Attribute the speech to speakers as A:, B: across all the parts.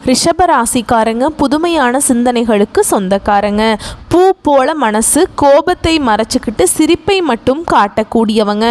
A: ரிஷபராசிக்காரங்க புதுமையான சிந்தனைகளுக்கு சொந்தக்காரங்க. பூ போல மனசு, கோபத்தை மறைச்சிக்கிட்டு சிரிப்பை மட்டும் காட்டக்கூடியவங்க.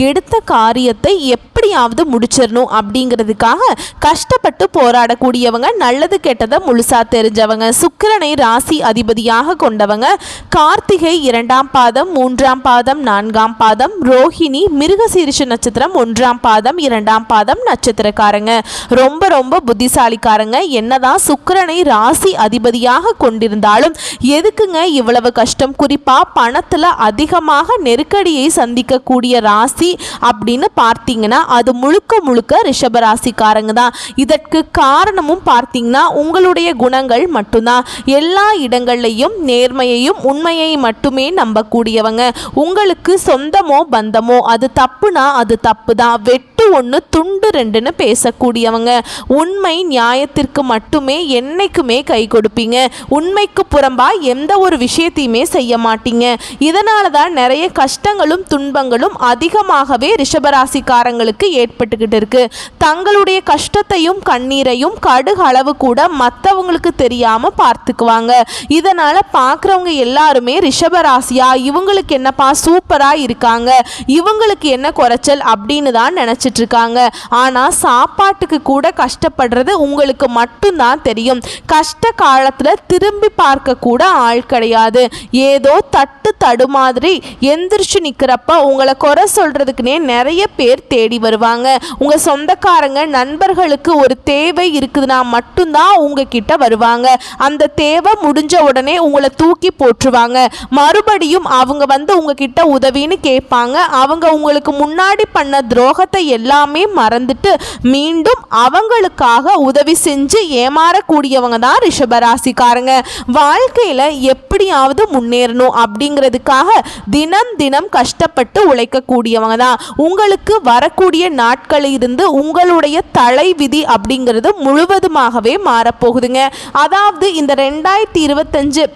A: எடுத்த காரியத்தை எப்படியாவது முடிச்சிடணும் அப்படிங்கிறதுக்காக கஷ்டப்பட்டு போராடக்கூடியவங்க. நல்லது கெட்டதை முழுசா தெரிஞ்சவங்க. சுக்கிரனை ராசி அதிபதியாக கொண்டவங்க. கார்த்திகை 2ஆம் பாதம், 3ஆம் பாதம், 4ஆம் பாதம், ரோஹிணி மிருகசீரிஷ நட்சத்திரம் 1ஆம் பாதம், 2ஆம் பாதம் நட்சத்திரக்காரங்க. ரொம்ப ரொம்ப புத்திசாலிக்காரங்க. என்னதான் சுக்கிரனை ராசி அதிபதியாக கொண்டிருந்தாலும் எதுக்குங்க இவ்வளவு கஷ்டம்? குறிப்பா பணத்துல அதிகமாக நெருக்கடியை சந்திக்கக்கூடிய ராசி அப்படின்னு பார்த்தீங்கன்னா அது முழுக்க முழுக்க ரிஷபராசிக்காரங்க தான். இதற்கு காரணமும் பார்த்தீங்கன்னா உங்களுடைய குணங்கள் மட்டும்தான். எல்லா இடங்கள்லையும் நேர்மையையும் உண்மையை மட்டுமே நம்பக்கூடியவங்க. உங்களுக்கு சொந்தமோ பந்தமோ அது தப்புனா அது தப்பு தான். வெட்டு ஒன்று துண்டு ரெண்டுன்னு பேசக்கூடியவங்க. உண்மை நியாயத்திற்கு மட்டுமே என்னைக்குமே கை கொடுப்பீங்க. உண்மைக்கு புறம்பா எந்த ஒரு விஷயத்தையுமே செய்ய மாட்டீங்க. இதனால தான் நிறைய கஷ்டங்களும் துன்பங்களும் அதிகமாகவே ரிஷபராசிக்காரங்களுக்கு ஏற்பட்டுக்கிட்டு இருக்கு. தங்களுடைய கஷ்டத்தையும் கண்ணீரையும் கடுகு அளவு கூட மற்றவங்களுக்கு தெரியாம பார்த்துக்குவாங்க. இதனால பார்க்குறவங்க எல்லாருமே ரிஷபராசியா இவங்களுக்கு என்னப்பா சூப்பரா இருக்காங்க, இவங்களுக்கு என்ன குறைச்சல் அப்படின்னு தான் நினைச்சிட்டு இருக்காங்க. ஆனா சாப்பாட்டுக்கு கூட கஷ்டப்படுறது உங்களுக்கு மட்டும்தான் தெரியும். கஷ்ட காலத்துல திரும்பி பார்க்க கூட ஆள் கிடையாது. ஏதோ தட்டு தடு மாதிரி எந்திரிச்சு நிக்கிறப்ப உங்களை குறை சொல்றதுக்குனே நிறைய பேர் தேடி வருவாங்க. உங்க சொந்தக்காரங்க நண்பர்களுக்கு ஒரு தேவை இருக்குதுன்னா மட்டும்தான் உங்ககிட்ட வருவாங்க. அந்த தேவை முடிஞ்ச உடனே உங்களை தூக்கி போட்டுருவாங்க. மறுபடியும் அவங்க வந்து உங்ககிட்ட உதவின்னு கேட்பாங்க. அவங்க உங்களுக்கு முன்னாடி பண்ண துரோகத்தை எல்லாமே மறந்துட்டு மீண்டும் அவங்களுக்காக உதவி செஞ்சு ஏமாறக்கூடியவங்க தான் ரிஷபராசிக்காரங்க. வாழ்க்கையில எப்படியாவது முன்னேறணும் அப்படிங்கிறதுக்காக தினம் தினம் கஷ்டப்பட்டு உழைக்கக்கூடியவங்க தான். உங்களுக்கு வரக்கூடிய நாட்களில் இருந்து உங்களுடைய தலைவிதி அப்படிங்கிறது முழுவதுமாகவே மாறப்போகுதுங்க. அதாவது இந்த 2025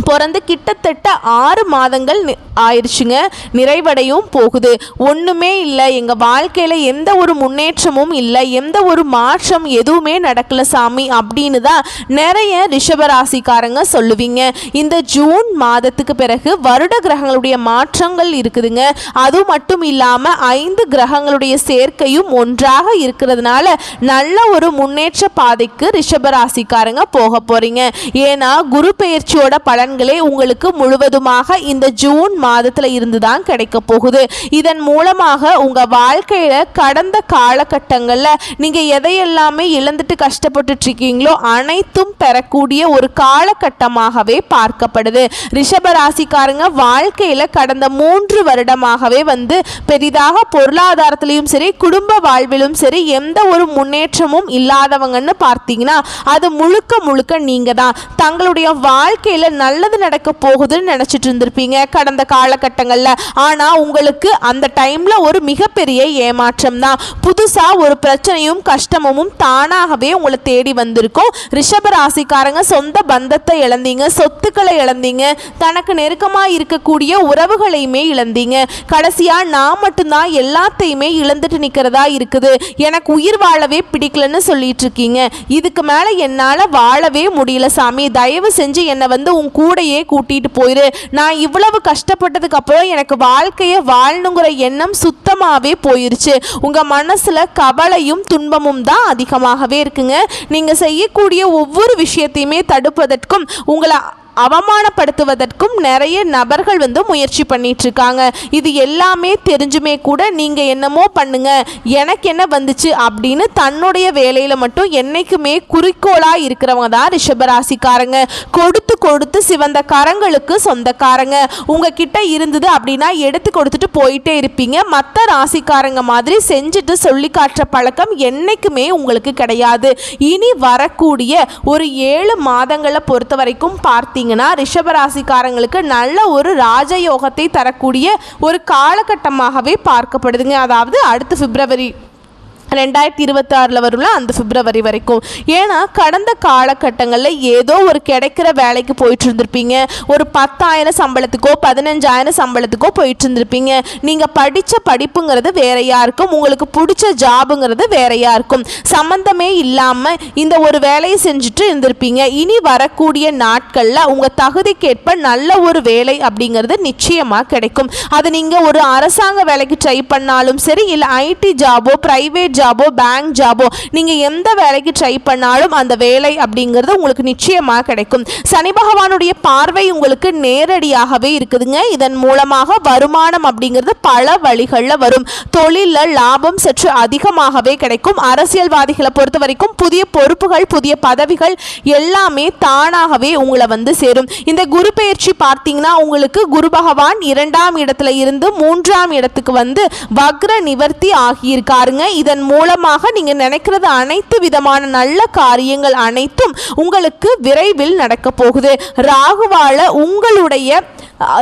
A: பிறந்து கிட்டத்தட்ட 6 மாதங்கள் ஆயிடுச்சுங்க. நிறைவடையும் போகுது. ஒன்றுமே இல்லை, எங்கள் வாழ்க்கையில் எந்த ஒரு முன்னேற்றமும் இல்லை, எந்த ஒரு மாற்றம் எதுவுமே நடக்கல சாமி அப்படின்னு தான் நிறைய ரிஷபராசிக்காரங்க சொல்லுவீங்க. இந்த ஜூன் மாதத்துக்கு பிறகு வருட கிரகங்களுடைய மாற்றங்கள் இருக்குதுங்க. அது மட்டும் இல்லாமல் 5 கிரகங்களுடைய சேர்க்கையும் ஒன்றாக இருக்கிறதுனால நல்ல ஒரு முன்னேற்ற பாதைக்கு ரிஷபராசிக்காரங்க போக போறீங்க. ஏன்னா குரு பெயர்ச்சியோட பலன் உங்களுக்கு முழுவதுமாக இந்த ஜூன் மாதத்துல இருந்துதான் கிடைக்க போகுது. இதன் மூலமாக உங்க வாழ்க்கையில கடந்த காலகட்டங்கள்ல நீங்க எதையெல்லாமே இழந்துட்டு கஷ்டப்பட்டு இருக்கீங்களோ அனைத்தும் பெறக்கூடிய ஒரு காலகட்டமாகவே பார்க்கப்படுது. ரிஷபராசிக்காரங்க வாழ்க்கையில கடந்த 3 வருடமாகவே வந்து பெரிதாக பொருளாதாரத்திலையும் சரி குடும்ப வாழ்விலும் சரி எந்த ஒரு முன்னேற்றமும் இல்லாதவங்கன்னு பார்த்தீங்கன்னா அது முழுக்க முழுக்க நீங்க தான். தங்களுடைய வாழ்க்கையில நல்லது நடக்க போகுதுன்னு நினைச்சிட்டு இருந்திருப்பீங்க கடந்த காலகட்டங்கள்ல. ஆனா உங்களுக்கு அந்த டைம்ல ஒரு மிகப்பெரிய ஏமாற்றம் தான். புதுசா ஒரு பிரச்சனையும் கஷ்டமும் தானாகவே உங்களை தேடி வந்திருக்கும். ரிஷபராசிக்காரங்க சொந்த பந்தத்தை இழந்தீங்க, சொத்துக்களை இழந்தீங்க, தனக்கு நெருக்கமா இருக்கக்கூடிய உறவுகளையுமே இழந்தீங்க. கடைசியா நான் மட்டும்தான் எல்லாத்தையுமே இழந்துட்டு நிக்கிறதா இருக்குது, எனக்கு உயிர் வாழவே பிடிக்கலன்னு சொல்லிட்டு இருக்கீங்க. இதுக்கு மேல என்னால வாழவே முடியல சாமி, தயவு செஞ்சு என்னை வந்து உன் கூடையே கூட்டிட்டு போயிரு. நான் இவ்வளவு கஷ்டப்பட்டதுக்கு அப்புறம் எனக்கு வாழ்க்கையை வாழணுங்கிற எண்ணம் சுத்தமாவே போயிருச்சு. உங்க மனசுல கவலையும் துன்பமும் தான் அதிகமாகவே இருக்குங்க. நீங்க செய்யக்கூடிய ஒவ்வொரு விஷயத்தையுமே தடுப்பதற்கும் உங்களை அவமானப்படுத்துவதற்கும் நிறைய நபர்கள் வந்து முயற்சி பண்ணிட்டு இருக்காங்க. இது எல்லாமே தெரிஞ்சுமே கூட நீங்க என்னமோ பண்ணுங்க, எனக்கு என்ன வந்துச்சு அப்படின்னு தன்னுடைய வேலையில மட்டும் என்னைக்குமே குறிக்கோளா இருக்கிறவங்க தான் ரிஷபராசிக்காரங்க. கொடுத்து கொடுத்து சிவந்த கரங்களுக்கு சொந்தக்காரங்க. உங்ககிட்ட இருந்தது அப்படின்னா எடுத்து கொடுத்துட்டு போயிட்டே இருப்பீங்க. மற்ற ராசிக்காரங்க மாதிரி செஞ்சுட்டு சொல்லி காட்டுற பழக்கம் என்னைக்குமே உங்களுக்கு கிடையாது. இனி வரக்கூடிய ஒரு 7 மாதங்களை பொறுத்த வரைக்கும் பார்த்தீங்க ரிஷபராசிக்காரங்களுக்கு நல்ல ஒரு ராஜயோகத்தை தரக்கூடிய ஒரு காலகட்டமாகவே பார்க்கப்படுதுங்க. அதாவது அடுத்த பிப்ரவரி 2026 வரும்ல அந்த பிப்ரவரி வரைக்கும். ஏன்னா கடந்த காலகட்டங்களில் ஏதோ ஒரு கிடைக்கிற வேலைக்கு போயிட்டு இருந்திருப்பீங்க. ஒரு 10,000 சம்பளத்துக்கோ 15,000 சம்பளத்துக்கோ போயிட்டு இருந்திருப்பீங்க. நீங்கள் படித்த படிப்புங்கிறது வேறையா இருக்கும், உங்களுக்கு பிடிச்ச ஜாபுங்கிறது வேறையா இருக்கும். சம்பந்தமே இல்லாமல் இந்த ஒரு வேலையை செஞ்சுட்டு இருந்திருப்பீங்க. இனி வரக்கூடிய நாட்களில் உங்கள் தகுதிக்கேற்ப நல்ல ஒரு வேலை அப்படிங்கிறது நிச்சயமாக கிடைக்கும். அது நீங்கள் ஒரு அரசாங்க வேலைக்கு ட்ரை பண்ணாலும் சரி, இல்லை ஐடி ஜாபோ, பிரைவேட் ஜாபோ, பேங்க் ஜாபோ, நீங்கள் எந்த வேலைக்கு ட்ரை பண்ணாலும் அந்த வேலை அப்படிங்கிறது உங்களுக்கு நிச்சயமாக கிடைக்கும். சனி பகவானுடைய பார்வை உங்களுக்கு நேரடியாகவே இருக்குதுங்க. இதன் மூலமாக வருமானம் அப்படிங்கிறது பல வழிகளில் வரும். தொழிலில் லாபம் சற்று அதிகமாகவே கிடைக்கும். அரசியல்வாதிகளை பொறுத்த வரைக்கும் புதிய பொறுப்புகள், புதிய பதவிகள் எல்லாமே தானாகவே உங்களை வந்து சேரும். இந்த குரு பெயர்ச்சி பார்த்தீங்கன்னா உங்களுக்கு குரு பகவான் 2ஆம் இடத்துல இருந்து 3ஆம் இடத்துக்கு வந்து வக்ர நிவர்த்தி ஆகியிருக்காருங்க. இதன் மூலமாக நீங்க நினைக்கிறது அனைத்து விதமான நல்ல காரியங்கள் அனைத்தும் உங்களுக்கு விரைவில் நடக்க போகுது. ராகுவால உங்களுடைய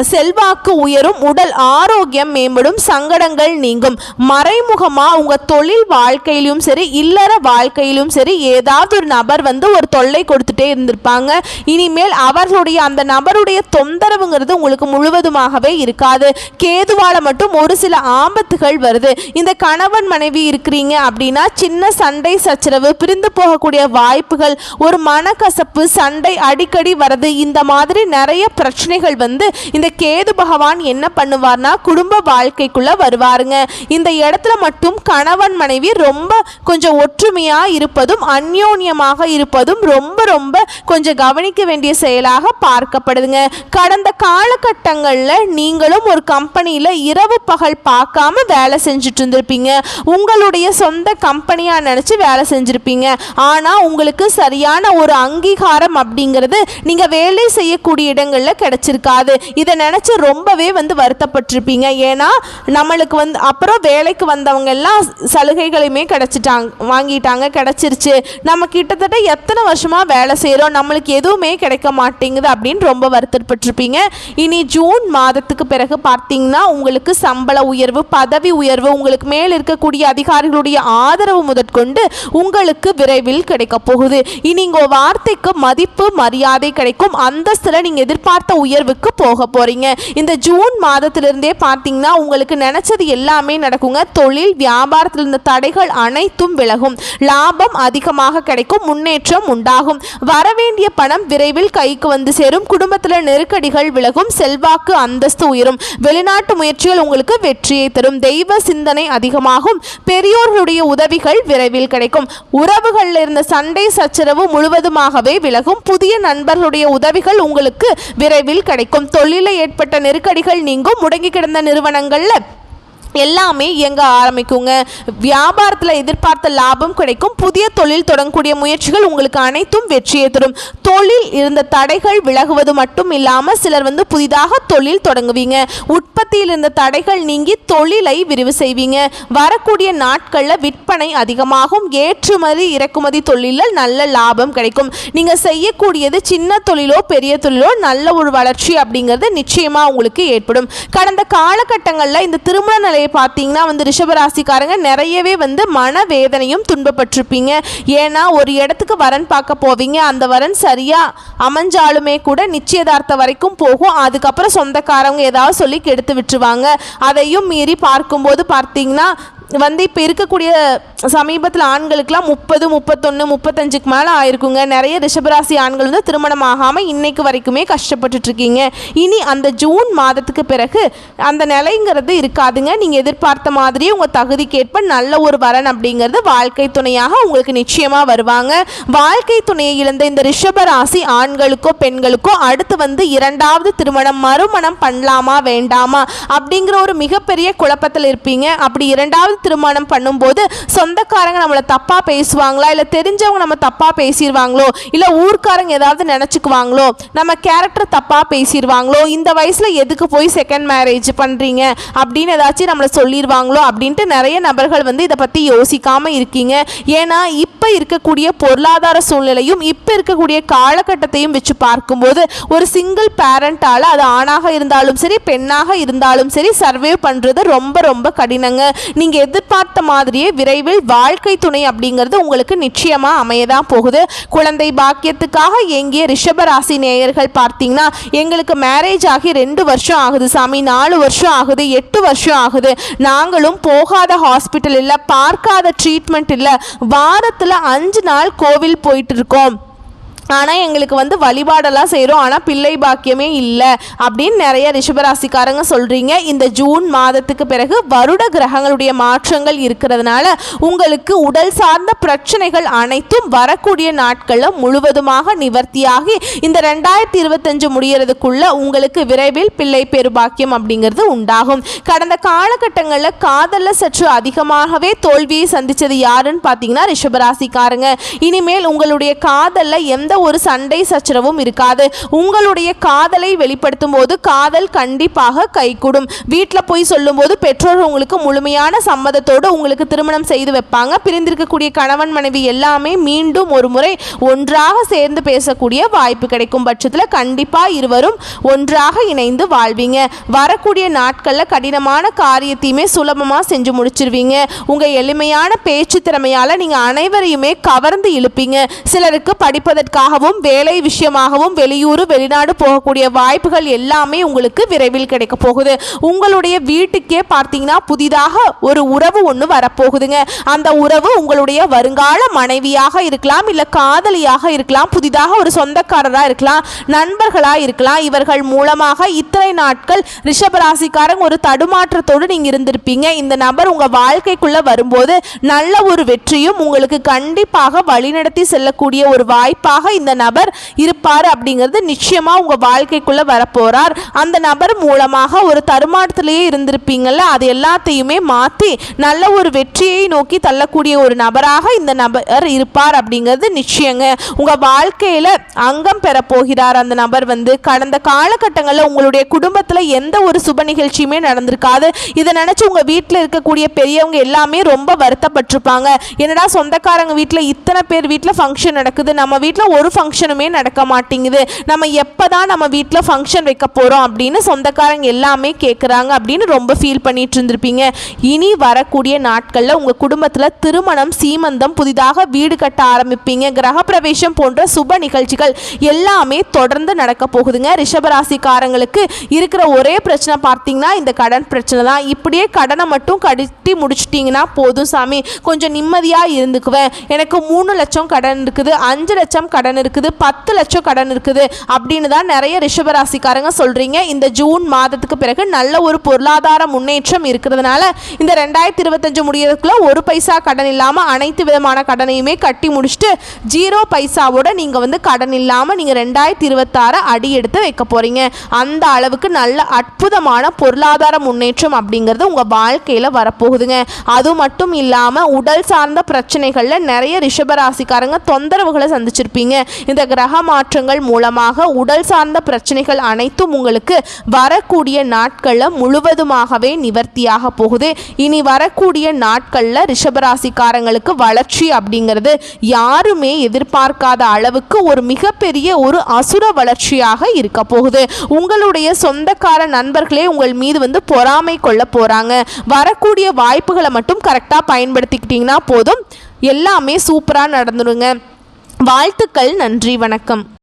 A: செல்வாக்கு உயரும், உடல் ஆரோக்கியம் மேம்படும், சங்கடங்கள் நீங்கும். மறைமுகமா உங்க தொழில் வாழ்க்கையிலும் சரி, இல்லற வாழ்க்கையிலும் சரி, ஏதாவது ஒரு நபர் வந்து ஒரு தொல்லை கொடுத்துட்டே இருந்திருப்பாங்க. இனிமேல் அவர்களுடைய அந்த நபருடைய தொந்தரவுங்கிறது உங்களுக்கு முழுவதுமாகவே இருக்காது. கேதுவால மட்டும் ஒரு சில ஆபத்துகள் வருது. இந்த கணவன் மனைவி இருக்கிறீங்க அப்படின்னா சின்ன சண்டை சச்சரவு, பிரிந்து போகக்கூடிய வாய்ப்புகள், ஒரு மனக்கசப்பு, சண்டை அடிக்கடி வருது. இந்த மாதிரி நிறைய பிரச்சனைகள் வந்து இந்த கேது பகவான் என்ன பண்ணுவார்னா குடும்ப வாழ்க்கைக்குள்ள வருவாருங்க. இந்த இடத்துல மட்டும் கணவன் மனைவி ரொம்ப கொஞ்சம் ஒற்றுமையா இருப்பதும் அந்யோன்யமாக இருப்பதும் ரொம்ப ரொம்ப கொஞ்சம் கவனிக்க வேண்டிய செயலாக பார்க்கப்படுதுங்க. கடந்த காலகட்டங்களில் நீங்களும் ஒரு கம்பெனியில் இரவு பகல் பார்க்காம வேலை செஞ்சுட்டு இருந்திருப்பீங்க. உங்களுடைய சொந்த கம்பெனியா நினைச்சு வேலை செஞ்சிருப்பீங்க. ஆனா உங்களுக்கு சரியான ஒரு அங்கீகாரம் அப்படிங்கிறது நீங்க வேலை செய்யக்கூடிய இடங்கள்ல கிடைச்சிருக்காது. இதை நினைச்சு ரொம்பவே வந்து வருத்தப்பட்டிருப்பீங்க. ஏன்னா நம்மளுக்கு வந்து அப்புறம் வேலைக்கு வந்தவங்க எல்லாம் சலுகைகளையுமே வாங்கிட்டாங்க, கிடைச்சிருச்சு. நம்ம கிட்டத்தட்ட எத்தனை வருஷமா வேலை செய்கிறோம், நம்மளுக்கு எதுவுமே கிடைக்க மாட்டேங்குது அப்படின்னு ரொம்ப வருத்தப்பட்டிருப்பீங்க. இனி ஜூன் மாதத்துக்கு பிறகு பார்த்தீங்கன்னா உங்களுக்கு சம்பள உயர்வு, பதவி உயர்வு, உங்களுக்கு மேல் இருக்கக்கூடிய அதிகாரிகளுடைய ஆதரவு முதற்கொண்டு உங்களுக்கு விரைவில் கிடைக்க போகுது. இனி உங்கள் வார்த்தைக்கு மதிப்பு மரியாதை கிடைக்கும். அந்தஸ்தில் நீங்கள் எதிர்பார்த்த உயர்வுக்கு போக போறீங்க. இந்த ஜூன் மாதத்திலிருந்தே பார்த்தீங்கன்னா உங்களுக்கு நினைச்சது எல்லாமே நடக்குங்க. தொழில் வியாபாரத்தில் இருந்த தடைகள் அனைத்தும் விலகும். லாபம் அதிகமாக கிடைக்கும், முன்னேற்றம் உண்டாகும். வரவேண்டிய பணம் விரைவில் கைக்கு வந்து சேரும். குடும்பத்தில் நெருக்கடிகள் விலகும், செல்வாக்கு அந்தஸ்து உயரும். வெளிநாட்டு முயற்சிகள் உங்களுக்கு வெற்றியை தரும். தெய்வ சிந்தனை அதிகமாகும். பெரியோர்களுடைய உதவிகள் விரைவில் கிடைக்கும். உறவுகளில் இருந்த சண்டை சச்சரவு முழுவதுமாகவே விலகும். புதிய நண்பர்களுடைய உதவிகள் உங்களுக்கு விரைவில் கிடைக்கும். தொழிலில் ஏற்பட்ட நெருக்கடிகள் நீங்கும். முடங்கி கிடந்த நிறுவனங்கள்ல எல்லாமே இயங்க ஆரம்பிக்குங்க. வியாபாரத்தில் எதிர்பார்த்த லாபம் கிடைக்கும். புதிய தொழில் தொடங்கக்கூடிய முயற்சிகள் உங்களுக்கு அனைத்தும் வெற்றியை தரும். தொழில் இருந்த தடைகள் விலகுவது மட்டும் இல்லாமல் சிலர் வந்து புதிதாக தொழில் தொடங்குவீங்க. உற்பத்தியில் இருந்த தடைகள் நீங்கி தொழிலை விரிவு செய்வீங்க. வரக்கூடிய நாட்களில் விற்பனை அதிகமாகும். ஏற்றுமதி இறக்குமதி தொழிலில் நல்ல லாபம் கிடைக்கும். நீங்கள் செய்யக்கூடியது சின்ன தொழிலோ பெரிய தொழிலோ நல்ல ஒரு வளர்ச்சி அப்படிங்கிறது நிச்சயமாக உங்களுக்கு ஏற்படும். கடந்த காலகட்டங்களில் இந்த திருமண நிலை பார்த்தீங்கன்னா வந்து ரிஷபராசிக்காரங்க நிறையவே வந்து மனவேதனையும் துன்பப்பட்டிருப்பீங்க. ஏன்னா ஒரு இடத்துக்கு வரன் பார்க்க போவீங்க, அந்த வரன் சரியா அமைஞ்சாலுமே கூட நிச்சயதார்த்த வரைக்கும் போகும். அதுக்கப்புறம் சொந்தக்காரங்க ஏதாவது சொல்லி கெடுத்து விட்டுருவாங்க. அதையும் மீறி பார்க்கும்போது பார்த்தீங்கன்னா வந்து இப்போ இருக்கக்கூடிய சமீபத்தில் ஆண்களுக்கெல்லாம் 30, 31, 35க்கு மேலே ஆயிருக்குங்க. நிறைய ரிஷபராசி ஆண்கள் வந்து திருமணம் ஆகாமல் இன்னைக்கு வரைக்குமே கஷ்டப்பட்டுட்ருக்கீங்க. இனி அந்த ஜூன் மாதத்துக்கு பிறகு அந்த நிலைங்கிறது இருக்காதுங்க. நீங்கள் எதிர்பார்த்த மாதிரி உங்கள் தகுதிக்கேற்ப நல்ல ஒரு வரன் அப்படிங்கிறது வாழ்க்கை துணையாக உங்களுக்கு நிச்சயமாக வருவாங்க. வாழ்க்கை துணையை இழந்த இந்த ரிஷபராசி ஆண்களுக்கோ பெண்களுக்கோ அடுத்து வந்து 2வது திருமணம் மறுமணம் பண்ணலாமா வேண்டாமா அப்படிங்கிற ஒரு மிகப்பெரிய குழப்பத்தில் இருப்பீங்க. அப்படி 2வது திருமணம் பண்ணும்போது சொந்தக்காரங்க நம்மளை தப்பா பேசுவாங்களா, இல்லை தெரிஞ்சவங்க நம்ம தப்பா பேசிடுவாங்களோ, இல்லை ஊர்க்காரங்க ஏதாவது நினச்சிக்குவாங்களோ, நம்ம கேரக்டர் தப்பா பேசிடுவாங்களோ, இந்த வயசில் எதுக்கு போய் செகண்ட் மேரேஜ் பண்ணுறீங்க அப்படின்னு ஏதாச்சும் நம்மளை சொல்லிடுவாங்களோ அப்படின்ட்டு நிறைய நபர்கள் வந்து இதை பற்றி யோசிக்காமல் இருக்கீங்க. ஏன்னா இப்போ இருக்கக்கூடிய பொருளாதார சூழ்நிலையும் இப்போ இருக்கக்கூடிய காலகட்டத்தையும் வச்சு பார்க்கும்போது ஒரு சிங்கிள் பேரண்டால் அது ஆணாக இருந்தாலும் சரி பெண்ணாக இருந்தாலும் சரி சர்வே பண்ணுறது ரொம்ப ரொம்ப கடினங்க. நீங்கள் எதிர்பார்த்த மாதிரியே விரைவில் வாழ்க்கை துணை அப்படிங்கிறது உங்களுக்கு நிச்சயமா அமையதான் போகுது. குழந்தை பாக்கியத்துக்காக எங்கிய ரிஷபராசி நேயர்கள் பார்த்தீங்கன்னா, எங்களுக்கு மேரேஜ் ஆகி 2 வருஷம் ஆகுது சாமி, 4 வருஷம் ஆகுது, 8 வருஷம் ஆகுது, நாங்களும் போகாத ஹாஸ்பிட்டல் இல்லை, பார்க்காத ட்ரீட்மெண்ட் இல்லை, வாரத்தில் 5 நாள் கோவில் போயிட்டு இருக்கோம், ஆனால் எங்களுக்கு வந்து வழிபாடெல்லாம் செய்கிறோம், ஆனால் பிள்ளை பாக்கியமே இல்லை அப்படின்னு நிறைய ரிஷபராசிக்காரங்க சொல்கிறீங்க. இந்த ஜூன் மாதத்துக்கு பிறகு வருட கிரகங்களுடைய மாற்றங்கள் இருக்கிறதுனால உங்களுக்கு உடல் சார்ந்த பிரச்சனைகள் அனைத்தும் வரக்கூடிய நாட்களில் முழுவதுமாக நிவர்த்தியாகி இந்த 2025 முடியறதுக்குள்ள உங்களுக்கு விரைவில் பிள்ளை பெரு பாக்கியம் அப்படிங்கிறது உண்டாகும். கடந்த காலகட்டங்களில் காதலில் சற்று அதிகமாகவே தோல்வியை சந்தித்தது யாருன்னு பார்த்தீங்கன்னா ரிஷபராசிக்காரங்க. இனிமேல் உங்களுடைய காதலில் எந்த ஒரு சண்டை சச்சரவும் இருக்காது. உங்களுடைய காதலை வெளிப்படுத்தும் போது காதல் கண்டிப்பாக கைகூடும். வீட்டில் போய் சொல்லும் போது பெற்றோர் உங்களுக்கு முழுமையான சம்மதத்தோடு உங்களுக்கு திருமணம் செய்து வைப்பாங்க. பிரிந்திருக்கக்கூடிய கணவன் மனைவி எல்லாமே மீண்டும் ஒரு முறை ஒன்றாக சேர்ந்து பேசக்கூடிய வாய்ப்பு கிடைக்கும் பட்சத்தில் கண்டிப்பா இருவரும் ஒன்றாக இணைந்து வாழ்வீங்க. வரக்கூடிய நாட்களில் கடினமான காரியத்தையுமே சுலபமாக செஞ்சு முடிச்சிருவீங்க. உங்க எளிமையான பேச்சு திறமையால நீங்க அனைவரையுமே கவர்ந்து இழுப்பீங்க. சிலருக்கு படிப்பதற்காக வேலை விஷயமாகவும் வெளியூர் வெளிநாடு போகக்கூடிய வாய்ப்புகள் எல்லாமே உங்களுக்கு விரைவில் கிடைக்க போகுது. உங்களுடைய வீட்டுக்கே பார்த்தீங்கன்னா புதிதாக ஒரு உறவு ஒன்று வரப்போகுதுங்க. அந்த உறவு உங்களுடைய வருங்கால மனைவியாக இருக்கலாம், இல்லை காதலியாக இருக்கலாம், புதிதாக ஒரு சொந்தக்காரராக இருக்கலாம், நண்பர்களாக இருக்கலாம். இவர்கள் மூலமாக இத்தனை நாட்கள் ரிஷபராசிக்காரங்க ஒரு தடுமாற்றத்தோடு நீங்க இருந்திருப்பீங்க. இந்த நபர் உங்க வாழ்க்கைக்குள்ள வரும்போது நல்ல ஒரு வெற்றியும் உங்களுக்கு கண்டிப்பாக வழிநடத்தி செல்லக்கூடிய ஒரு வாய்ப்பாக இந்த நபர் இருப்பார் அப்படிங்கிறது நிச்சயமா உங்க வாழ்க்கைக்குள்ள வரப்போறார். அந்த நபர் மூலமாக ஒரு தருமாற்றத்திலேயே இருந்திருப்பீங்கல்ல, அது எல்லாத்தையுமே மாற்றி நல்ல ஒரு வெற்றியை நோக்கி தள்ளக்கூடிய ஒரு நபராக இந்த நபர் இருப்பார் அப்படிங்கிறது நிச்சயங்க. உங்க வாழ்க்கையில அங்கம் பெற போகிறார் அந்த நபர். வந்து கடந்த காலகட்டங்களில் உங்களுடைய குடும்பத்தில் எந்த ஒரு சுப நிகழ்ச்சியுமே நடந்திருக்காது. இதை நினைச்சு உங்க வீட்டில் இருக்கக்கூடிய பெரியவங்க எல்லாமே ரொம்ப வருத்தப்பட்டிருப்பாங்க. என்னடா சொந்தக்காரங்க வீட்டில் இத்தனை பேர் வீட்டில் ஃபங்க்ஷன் நடக்குது, நம்ம வீட்டில் ஒரு ஃபங்க்ஷனுமே நடக்க மாட்டேங்குது, நம்ம எப்பதான் நம்ம வீட்டில் ஃபங்க்ஷன் வைக்க போகிறோம் அப்படின்னு சொந்தக்காரங்க எல்லாமே கேட்குறாங்க அப்படின்னு ரொம்ப ஃபீல் பண்ணிட்டு இருந்திருப்பீங்க. இனி வரக்கூடிய நாட்களில் உங்கள் குடும்பத்தில் திருமணம், சீமந்தம், புதிதாக வீடு கட்ட ஆரம்பிப்பீங்க. கிரகப்பிரவேசம் போன்ற சுப நிகழ்ச்சிகள் எல்லாமே தொடர்ந்து நடக்க போகுதுங்க. ரிஷபராசிக்காரங்களுக்கு இருக்கிற ஒரே பிரச்சனை பார்த்தீங்கன்னா இந்த கடன் பிரச்சனை தான். இப்படியே கடனை மட்டும் கட்டி முடிச்சிட்டிங்கன்னா போதும் சாமி, கொஞ்சம் நிம்மதியாக இருந்துக்குவேன், எனக்கு 3 லட்சம் கடன் இருக்குது, 5 லட்சம் கடன் இருக்குது, 10 லட்சம் கடன் இருக்குது அப்படின்னு தான் நிறைய ரிஷபராசிக்காரங்க சொல்றீங்க. இந்த ஜூன் மாதத்துக்கு பிறகு நல்ல ஒரு பொருளாதார முன்னேற்றம் இருக்கிறதுனால இந்த 2025 முடியறதுக்குள்ள 1 பைசா கடன் இல்லாம அனைத்து விதமான கடனையுமே கட்டி முடிச்சுட்டு 0 பைசாவோட நீங்க வந்து கடன் இல்லாம நீங்க 2026 அடி எடுத்து வைக்க போறீங்க. அந்த அளவுக்கு நல்ல அற்புதமான பொருளாதார முன்னேற்றம் அப்படிங்கிறது உங்க வாழ்க்கையில வரப்போகுதுங்க. அது மட்டும் இல்லாம உடல் சார்ந்த பிரச்சனைகள்ல நிறைய ரிஷபராசிக்காரங்க தொந்தரவுகளை சந்திச்சிருப்பீங்க. இந்த கிரக மாற்றங்கள் மூலமாக உடல் சார்ந்த பிரச்சனைகள் அனைத்தும் உங்களுக்கு வரக்கூடிய நாட்களில் முழுவதுமாகவே நிவர்த்தியாக போகுது. இனி வரக்கூடிய நாட்களில் ரிஷபராசிக்காரங்களுக்கு வளர்ச்சி அப்படிங்கிறது யாருமே எதிர்பார்க்காத அளவுக்கு ஒரு மிகப்பெரிய ஒரு அசுர வளர்ச்சியாக இருக்க போகுது. உங்களுடைய சொந்தக்கார நண்பர்களே உங்கள் மீது வந்து பொறாமை கொள்ள போறாங்க. வரக்கூடிய வாய்ப்புகளை மட்டும் கரெக்டாக பயன்படுத்திக்கிட்டீங்கன்னா போதும், எல்லாமே சூப்பராக நடந்துடுங்க. வாழ்த்துக்கள். நன்றி, வணக்கம்.